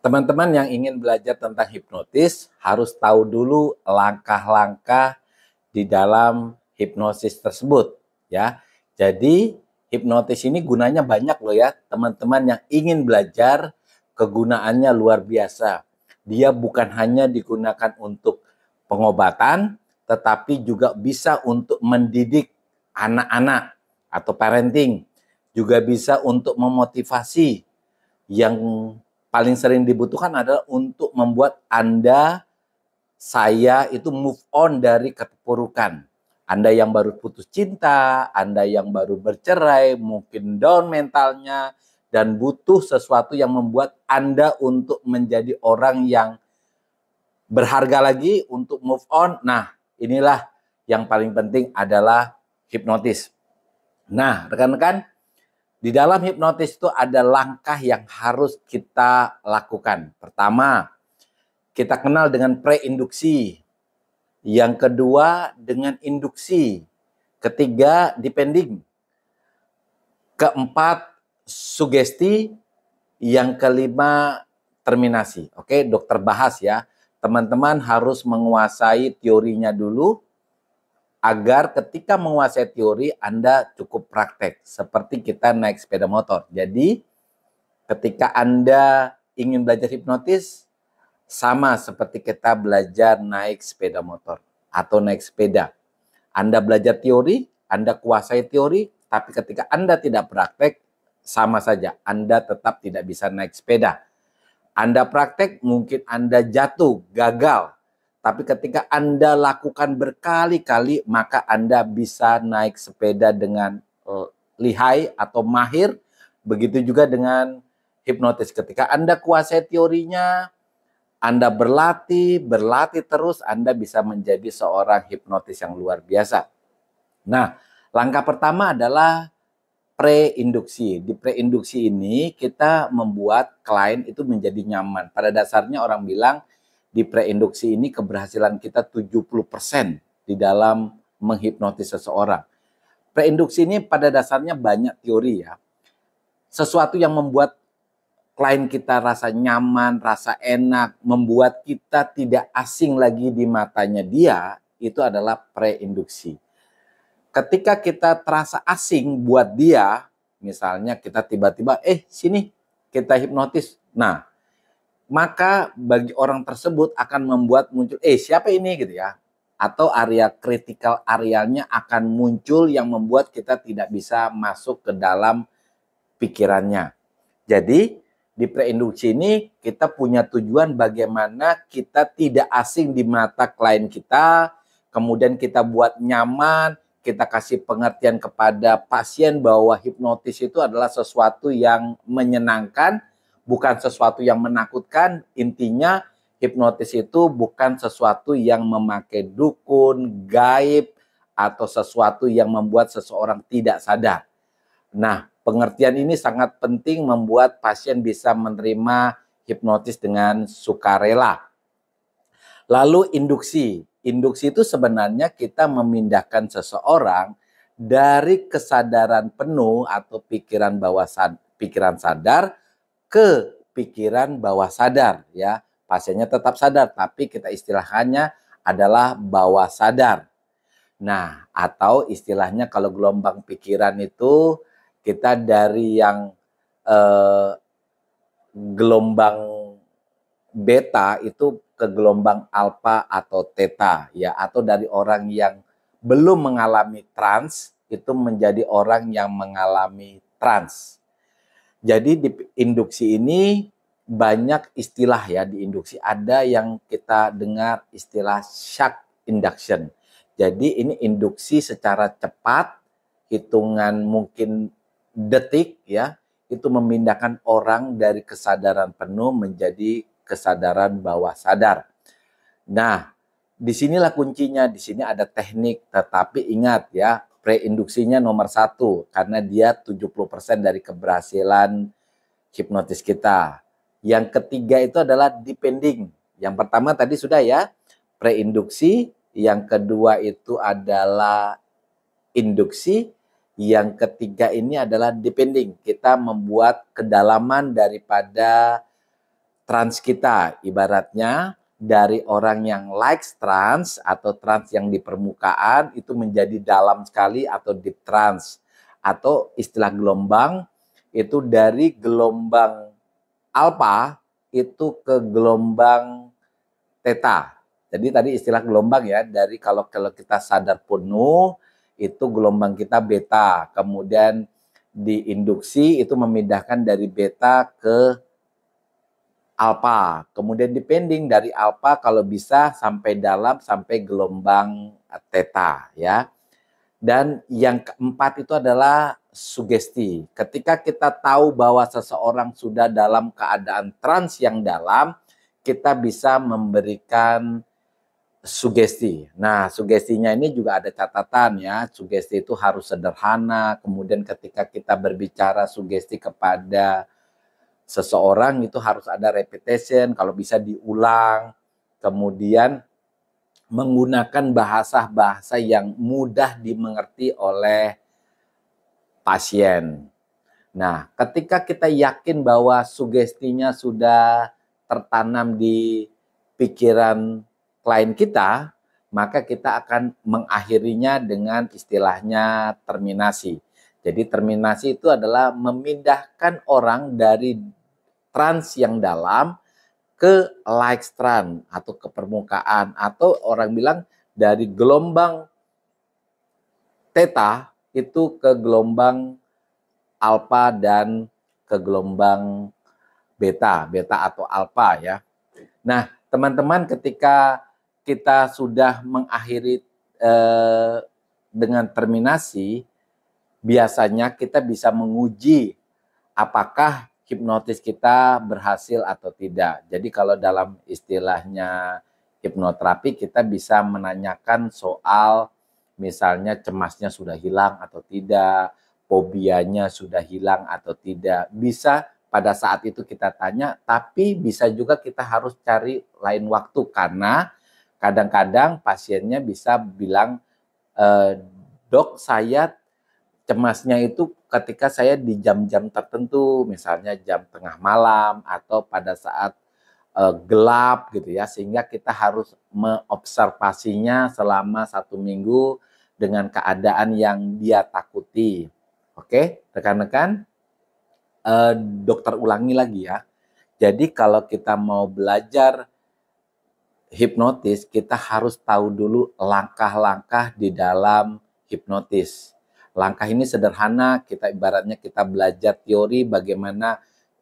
Teman-teman yang ingin belajar tentang hipnotis harus tahu dulu langkah-langkah di dalam hipnosis tersebut ya. Jadi hipnotis ini gunanya banyak loh ya, teman-teman yang ingin belajar kegunaannya luar biasa. Dia bukan hanya digunakan untuk pengobatan, tetapi juga bisa untuk mendidik anak-anak atau parenting, juga bisa untuk memotivasi. Yang paling sering dibutuhkan adalah untuk membuat saya itu move on dari keterpurukan. Anda yang baru putus cinta, Anda yang baru bercerai, mungkin down mentalnya, dan butuh sesuatu yang membuat Anda untuk menjadi orang yang berharga lagi untuk move on. Nah, inilah yang paling penting adalah hipnotis. Nah, rekan-rekan, di dalam hipnotis itu ada langkah yang harus kita lakukan. Pertama, kita kenal dengan preinduksi. Yang kedua, dengan induksi. Ketiga, depending. Keempat, sugesti. Yang kelima, terminasi. Oke, dokter bahas ya. Teman-teman harus menguasai teorinya dulu, agar ketika menguasai teori, Anda cukup praktek. Seperti kita naik sepeda motor. Jadi, ketika Anda ingin belajar hipnotis, sama seperti kita belajar naik sepeda motor atau naik sepeda. Anda belajar teori, Anda kuasai teori, tapi ketika Anda tidak praktek, sama saja. Anda tetap tidak bisa naik sepeda. Anda praktek, mungkin Anda jatuh, gagal. Tapi ketika Anda lakukan berkali-kali, maka Anda bisa naik sepeda dengan lihai atau mahir. Begitu juga dengan hipnotis. Ketika Anda kuasai teorinya, Anda berlatih terus, Anda bisa menjadi seorang hipnotis yang luar biasa. Nah, langkah pertama adalah preinduksi. Di preinduksi ini kita membuat klien itu menjadi nyaman. Pada dasarnya orang bilang di preinduksi ini keberhasilan kita 70% di dalam menghipnotis seseorang. Preinduksi ini pada dasarnya banyak teori ya. Sesuatu yang membuat klien kita rasa nyaman, rasa enak, membuat kita tidak asing lagi di matanya dia, itu adalah preinduksi. Ketika kita terasa asing buat dia, misalnya kita tiba-tiba, sini kita hipnotis. Nah, maka bagi orang tersebut akan membuat muncul, siapa ini gitu ya. Atau area kritikal arealnya akan muncul yang membuat kita tidak bisa masuk ke dalam pikirannya. Jadi, di preinduksi ini kita punya tujuan bagaimana kita tidak asing di mata klien kita, kemudian kita buat nyaman, kita kasih pengertian kepada pasien bahwa hipnotis itu adalah sesuatu yang menyenangkan, bukan sesuatu yang menakutkan. Intinya hipnotis itu bukan sesuatu yang memakai dukun, gaib, atau sesuatu yang membuat seseorang tidak sadar. Nah, pengertian ini sangat penting membuat pasien bisa menerima hipnotis dengan sukarela. Lalu induksi. Induksi itu sebenarnya kita memindahkan seseorang dari kesadaran penuh atau pikiran sadar ke pikiran bawah sadar ya. Pasiennya tetap sadar tapi kita istilahkannya adalah bawah sadar. Nah, atau istilahnya kalau gelombang pikiran itu kita dari yang gelombang beta itu ke gelombang alfa atau theta ya, atau dari orang yang belum mengalami trans itu menjadi orang yang mengalami trans. Jadi di induksi ini banyak istilah ya, di induksi ada yang kita dengar istilah shock induction. Jadi ini induksi secara cepat, hitungan mungkin detik ya, itu memindahkan orang dari kesadaran penuh menjadi kesadaran bawah sadar. Nah, disinilah kuncinya. Di sini ada teknik, tetapi ingat ya, preinduksinya nomor 1 karena dia 70% dari keberhasilan hipnotis kita. Yang ketiga itu adalah depending. Yang pertama tadi sudah ya, preinduksi. Yang kedua itu adalah induksi. Yang ketiga ini adalah depending. Kita membuat kedalaman daripada trans kita. Ibaratnya dari orang yang likes trans atau trans yang di permukaan itu menjadi dalam sekali atau deep trans. Atau istilah gelombang itu dari gelombang alfa itu ke gelombang theta. Jadi tadi istilah gelombang ya, dari kalau kita sadar penuh itu gelombang kita beta, kemudian diinduksi itu memindahkan dari beta ke alfa, kemudian depending dari alfa kalau bisa sampai dalam sampai gelombang theta ya. Dan yang keempat itu adalah sugesti. Ketika kita tahu bahwa seseorang sudah dalam keadaan trans yang dalam, kita bisa memberikan sugesti. Nah, sugestinya ini juga ada catatan ya. Sugesti itu harus sederhana. Kemudian ketika kita berbicara sugesti kepada seseorang itu harus ada repetition, kalau bisa diulang. Kemudian menggunakan bahasa-bahasa yang mudah dimengerti oleh pasien. Nah, ketika kita yakin bahwa sugestinya sudah tertanam di pikiran klien kita, maka kita akan mengakhirinya dengan istilahnya terminasi. Jadi terminasi itu adalah memindahkan orang dari trans yang dalam ke light trans atau ke permukaan, atau orang bilang dari gelombang theta itu ke gelombang alfa dan ke gelombang beta, beta atau alfa ya. Nah, teman-teman ketika kita sudah mengakhiri dengan terminasi, biasanya kita bisa menguji apakah hipnotis kita berhasil atau tidak. Jadi kalau dalam istilahnya hipnoterapi kita bisa menanyakan soal misalnya cemasnya sudah hilang atau tidak, fobianya sudah hilang atau tidak. Bisa pada saat itu kita tanya, tapi bisa juga kita harus cari lain waktu karena kadang-kadang pasiennya bisa bilang, dok saya cemasnya itu ketika saya di jam-jam tertentu, misalnya jam tengah malam atau pada saat gelap gitu ya, sehingga kita harus mengobservasinya selama 1 minggu dengan keadaan yang dia takuti. Oke, rekan-rekan, dokter ulangi lagi ya. Jadi kalau kita mau belajar hipnotis, kita harus tahu dulu langkah-langkah di dalam hipnotis. Langkah ini sederhana, kita ibaratnya kita belajar teori bagaimana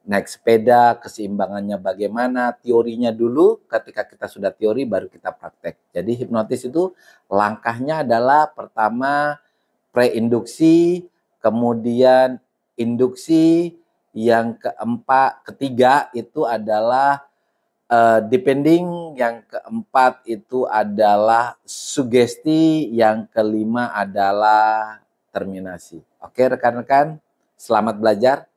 naik sepeda, keseimbangannya bagaimana, teorinya dulu, ketika kita sudah teori baru kita praktek. Jadi hipnotis itu langkahnya adalah pertama preinduksi, kemudian induksi, yang ketiga itu adalah depending, yang keempat itu adalah sugesti, yang kelima adalah terminasi. Oke rekan-rekan, selamat belajar.